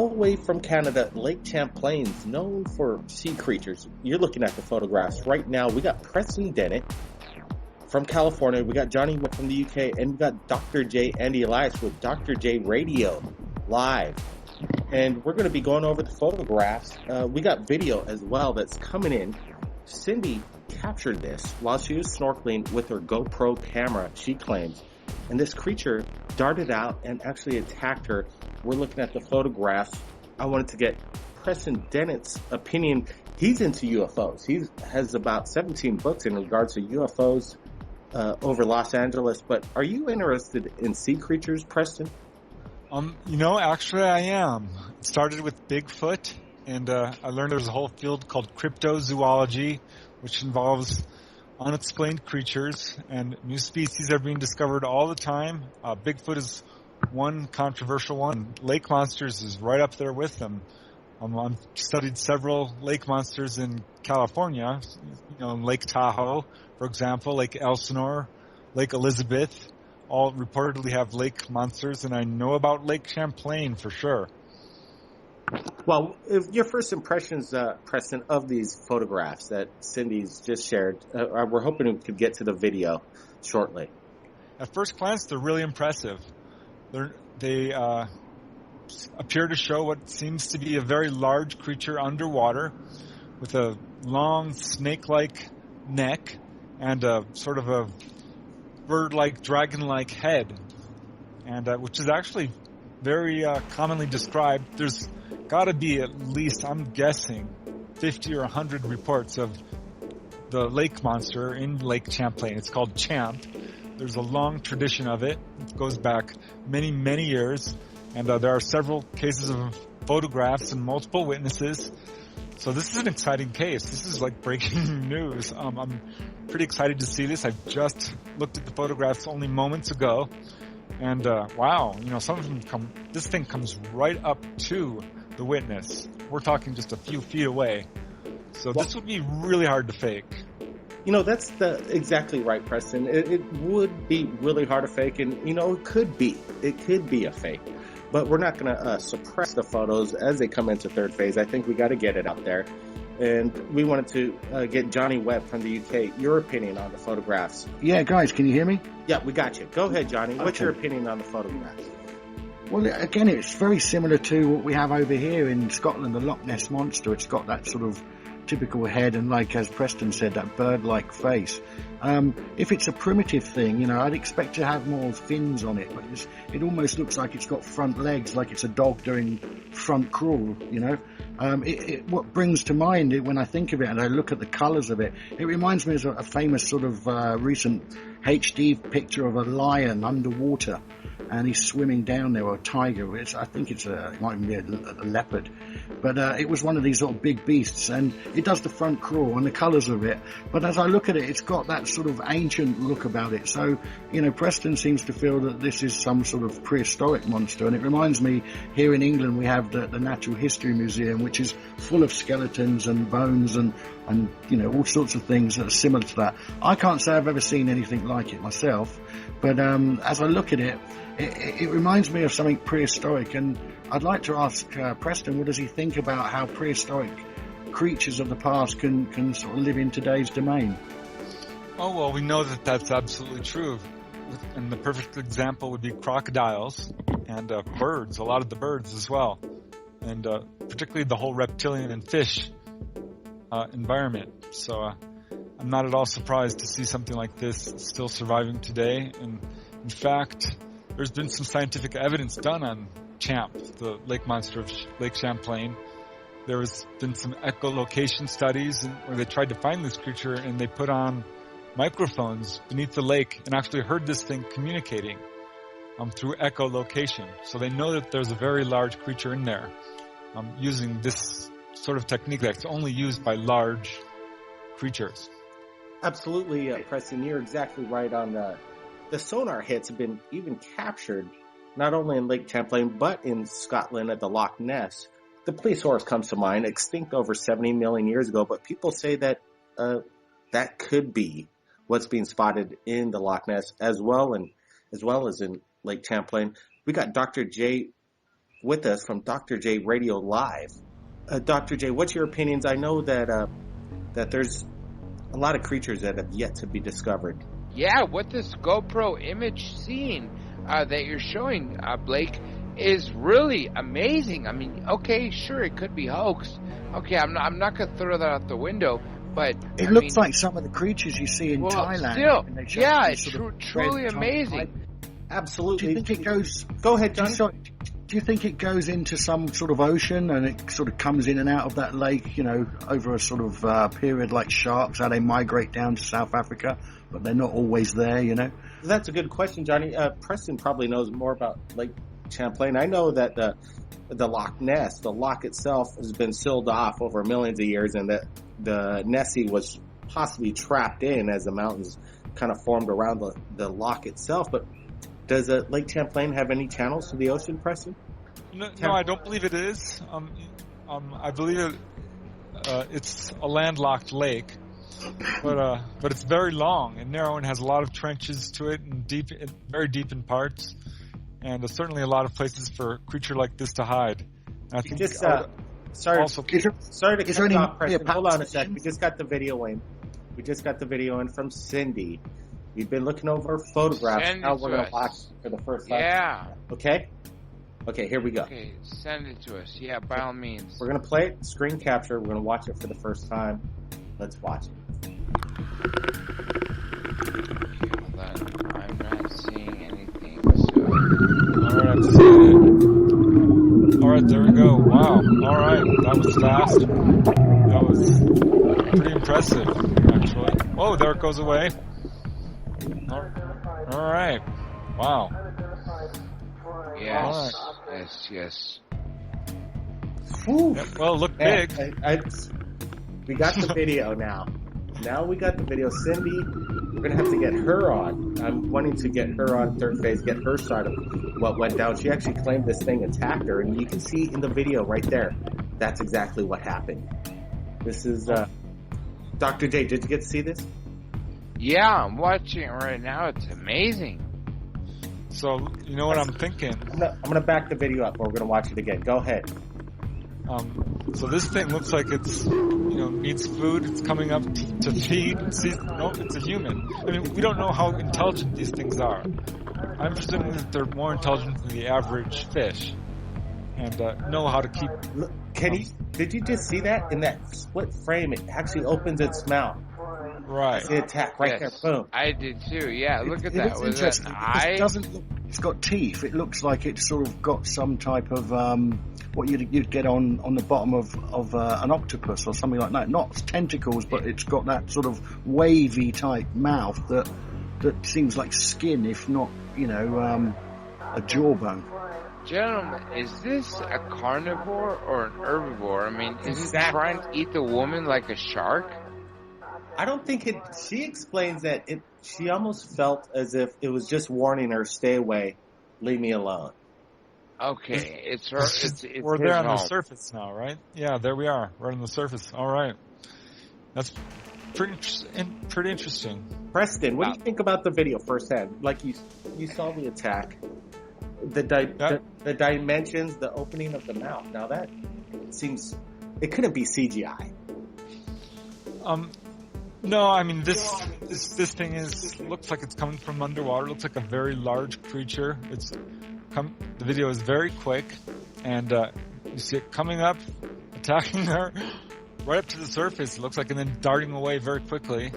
all the way from Canada, Lake Champlain is known for sea creatures. You're looking at the photographs right now. We got Preston Dennett from California. We got Johnny from the UK, and we got Dr. J, Andy Elias with Dr. J Radio live. And we're going to be going over the photographs. We got video as well that's coming in. Cindy captured this while she was snorkeling with her GoPro camera, she claims. And this creature darted out and actually attacked her. We're looking at the photographs. I wanted to get Preston Dennett's opinion. He's into UFOs. He has about 17 books in regards to UFOs over Los Angeles. But are you interested in sea creatures, Preston? Actually I am. It started with Bigfoot, and I learned there's a whole field called cryptozoology, which involves unexplained creatures, and new species are being discovered all the time. Bigfoot is one controversial one. Lake monsters is right up there with them. I've studied several lake monsters in California, Lake Tahoe, for example, Lake Elsinore, Lake Elizabeth, all reportedly have lake monsters, and I know about Lake Champlain for sure. Well, your first impressions, Preston, of these photographs that Cindy's just shared, we're hoping we could get to the video shortly. At first glance, they're really impressive. They appear to show what seems to be a very large creature underwater with a long snake-like neck and a sort of a bird-like, dragon-like head, and which is actually very commonly described. There's got to be at least, I'm guessing, 50 or 100 reports of the lake monster in Lake Champlain. It's called Champ. There's a long tradition of it. It goes back many, many years, and there are several cases of photographs and multiple witnesses. So this is an exciting case. This is like breaking news. I'm pretty excited to see this. I just looked at the photographs only moments ago, and wow, some of them this thing comes right up to the witness. We're talking just a few feet away. So this would be really hard to fake. That's exactly right, Preston. It would be really hard to fake, and it could be a fake. But we're not going to suppress the photos as they come into third phase. I think we got to get it out there. And we wanted to get Johnny Webb from the UK, your opinion on the photographs. Yeah, guys, can you hear me? Yeah, we got you. Go ahead, Johnny. What's your opinion on the photographs? Well, again, it's very similar to what we have over here in Scotland, the Loch Ness Monster. It's got that sort of typical head and, like as Preston said, that bird-like face. If it's a primitive thing, I'd expect to have more fins on it, but it almost looks like it's got front legs, like it's a dog doing front crawl, what brings to mind when I think of it and I look at the colours of it, it reminds me of a famous sort of recent HD picture of a lion underwater, and he's swimming down there, or a tiger. I think it might even be a leopard. But it was one of these sort of big beasts, and it does the front crawl and the colours of it. But as I look at it, it's got that sort of ancient look about it. So, Preston seems to feel that this is some sort of prehistoric monster. And it reminds me, here in England, we have the Natural History Museum, which is full of skeletons and bones and all sorts of things that are similar to that. I can't say I've ever seen anything like it myself, but as I look at it, it reminds me of something prehistoric, and I'd like to ask Preston, what does he think about how prehistoric creatures of the past can sort of live in today's domain? Oh, well, we know that that's absolutely true. And the perfect example would be crocodiles and birds, a lot of the birds as well. And particularly the whole reptilian and fish environment. So I'm not at all surprised to see something like this still surviving today. And in fact, there's been some scientific evidence done on Champ, the lake monster of Lake Champlain. There has been some echolocation studies where they tried to find this creature, and they put on microphones beneath the lake and actually heard this thing communicating through echolocation. So they know that there's a very large creature in there using this sort of technique that's only used by large creatures. Absolutely, Preston, you're exactly right on the sonar hits have been even captured not only in Lake Champlain but in Scotland at the Loch Ness. The plesiosaurus comes to mind, extinct over 70 million years ago, but people say that that could be what's being spotted in the Loch Ness as well as in Lake Champlain. We got Dr. J with us from Dr. J Radio Live. Dr. J, what's your opinions? I know that there's a lot of creatures that have yet to be discovered. Yeah, what this GoPro image scene that you're showing, Blake, is really amazing. I mean, okay, sure, it could be hoax. Okay, I'm not gonna throw that out the window, but it looks like some of the creatures you see in Thailand. Still, yeah, it's truly amazing. Absolutely. Do you think it goes? Go ahead, John. Do you think it goes into some sort of ocean and it sort of comes in and out of that lake, over a sort of period like sharks, how they migrate down to South Africa, but they're not always there, That's a good question, Johnny. Preston probably knows more about Lake Champlain. I know that the Loch Ness, the loch itself, has been sealed off over millions of years, and that the Nessie was possibly trapped in as the mountains kind of formed around the loch itself. But does Lake Champlain have any channels to the ocean, Preston? No, I don't believe it is. I believe it's a landlocked lake, but it's very long and narrow and has a lot of trenches to it and very deep in parts, and there's certainly a lot of places for a creature like this to hide. And I think sorry to cut you off, Preston. Hold on a sec. We just got the video in from Cindy. We've been looking over photographs. Now we're going to watch for the first time. Yeah. Okay, here we go. Okay, send it to us. Yeah, by all means. We're going to play it, screen capture. We're going to watch it for the first time. Let's watch it. Hold on. I'm not seeing anything. So... All right, I'm seeing it. All right, there we go. Wow. All right, that was fast. That was pretty impressive, actually. Whoa, there it goes away. All right. Wow. Yes. Right. Yes. Yeah, well, look big. We got the video now. Now we got the video. Cindy, we're going to have to get her on. I'm wanting to get her on Third Phase, get her side of what went down. She actually claimed this thing attacked her, and you can see in the video right there, that's exactly what happened. This is, Dr. J, did you get to see this? Yeah, I'm watching it right now. It's amazing. So, you know what I'm thinking? I'm gonna back the video up, or we're gonna watch it again. Go ahead. So this thing looks like it's, needs food. It's coming up to feed. No, it's a human. I mean, we don't know how intelligent these things are. I'm presuming that they're more intelligent than the average fish, and know how to keep. Look, did you just see that in that split frame? It actually opens its mouth. Right. The attack right there. Boom. I did too. Yeah, look at that. Was it an eye? It doesn't look. It's got teeth. It looks like it's sort of got some type of what you'd get on the bottom of an octopus or something like that. Not tentacles, but it's got that sort of wavy type mouth that seems like skin, if not a jawbone. Gentlemen, is this a carnivore or an herbivore? I mean, is it trying to eat the woman like a shark? I don't think it. She explains that she almost felt as if it was just warning her, "Stay away, leave me alone." Okay, it's her. We're there on the surface now, right? Yeah, there we are. We're on the surface. All right, that's pretty interesting. Preston, what do you think about the video firsthand? Like you saw the attack, the dimensions, the opening of the mouth. Now that seems it couldn't be CGI. No, I mean this thing looks like it's coming from underwater. It looks like a very large creature. The video is very quick, and you see it coming up, attacking her right up to the surface. It looks like, and then darting away very quickly.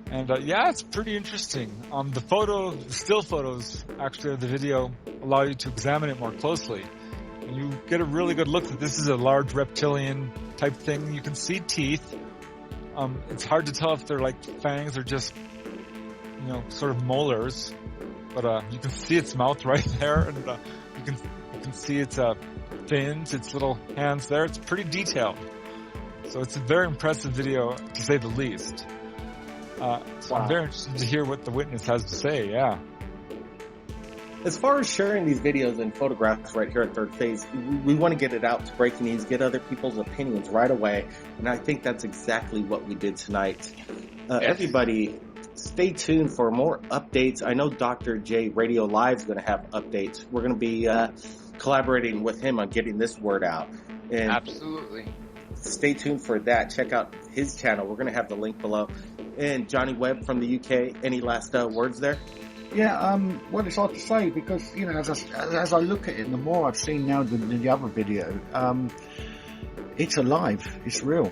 And it's pretty interesting. The still photos actually of the video allow you to examine it more closely, and you get a really good look that this is a large reptilian type thing. You can see teeth. It's hard to tell if they're like fangs or just, sort of molars, but you can see its mouth right there, and you can see its fins, its little hands there. It's pretty detailed, so it's a very impressive video to say the least. So I'm very interested to hear what the witness has to say. Yeah. As far as sharing these videos and photographs right here at Third Phase, we want to get it out to breaking news, get other people's opinions right away. And I think that's exactly what we did tonight. Everybody, stay tuned for more updates. I know Dr. J Radio Live is going to have updates. We're going to be collaborating with him on getting this word out. And Absolutely. stay tuned for that. Check out his channel. We're going to have the link below. And Johnny Webb from the UK, any last words there? Yeah, well, it's hard to say because, you know, as I look at it, the more I've seen now than the other video, it's alive, it's real.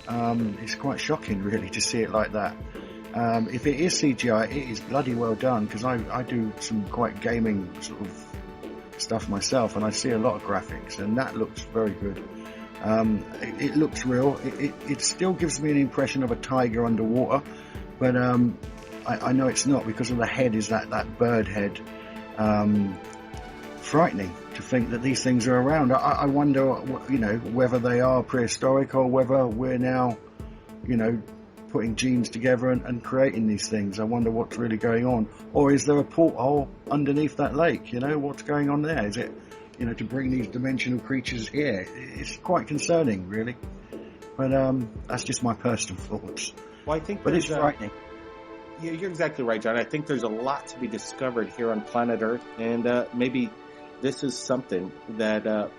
It's quite shocking, really, to see it like that. If it is CGI, it is bloody well done, because I do some quite gaming sort of stuff myself, and I see a lot of graphics, and that looks very good. It looks real. It still gives me an impression of a tiger underwater, but I know it's not, because of the head is that bird head. Frightening to think that these things are around. I wonder, you know, whether they are prehistoric or whether we're now, you know, putting genes together and creating these things. I wonder what's really going on. Or is there a porthole underneath that lake? You know, what's going on there? Is it, you know, to bring these dimensional creatures here? It's quite concerning, really. But that's just my personal thoughts. Well, I think, but it's frightening. Yeah, you're exactly right, John. I think there's a lot to be discovered here on planet Earth, and maybe this is something that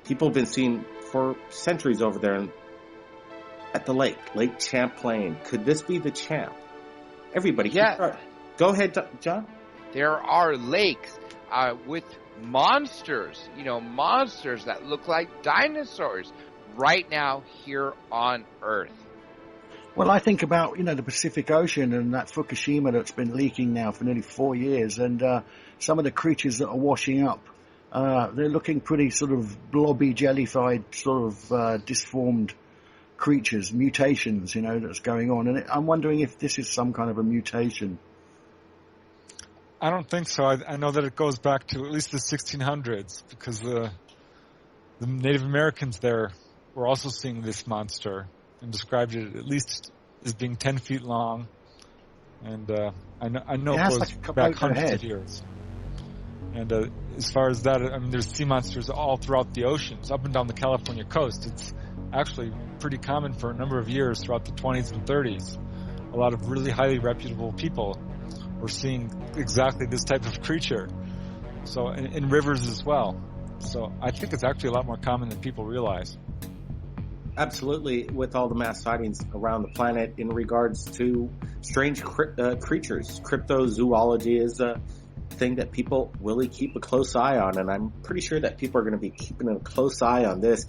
people have been seeing for centuries over there at the lake, Lake Champlain. Could this be the Champ? Everybody, Yeah. Go ahead, John. There are lakes with monsters, you know, monsters that look like dinosaurs right now here on Earth. Well, I think about, you know, the Pacific Ocean and that Fukushima that's been leaking now for nearly 4 years, and some of the creatures that are washing up, they're looking pretty sort of blobby, jellified, sort of disformed creatures, mutations, you know, that's going on. And I'm wondering if this is some kind of a mutation. I don't think so. I know that it goes back to at least the 1600s, because the Native Americans there were also seeing this monster and described it at least as being 10 feet long. And I know it goes like back hundreds of years. And as far as that, I mean, there's sea monsters all throughout the oceans, up and down the California coast. It's actually pretty common for a number of years throughout the 20s and 30s. A lot of really highly reputable people were seeing exactly this type of creature. So in rivers as well. So I think it's actually a lot more common than people realize. Absolutely, with all the mass sightings around the planet in regards to strange creatures. Cryptozoology is a thing that people really keep a close eye on, and I'm pretty sure that people are going to be keeping a close eye on this.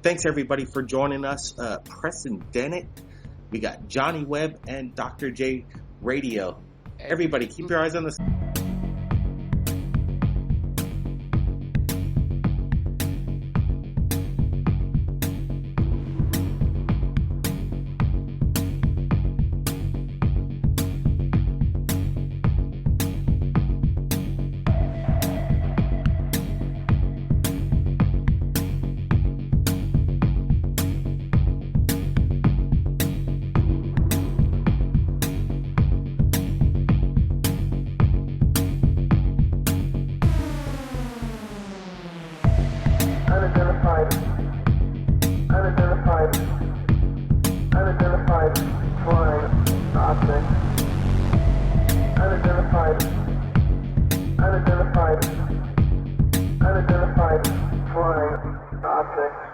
Thanks, everybody, for joining us. Preston Dennett, we got Johnny Webb, and Dr. J Radio. Everybody, keep your eyes on this. Unidentified flying object.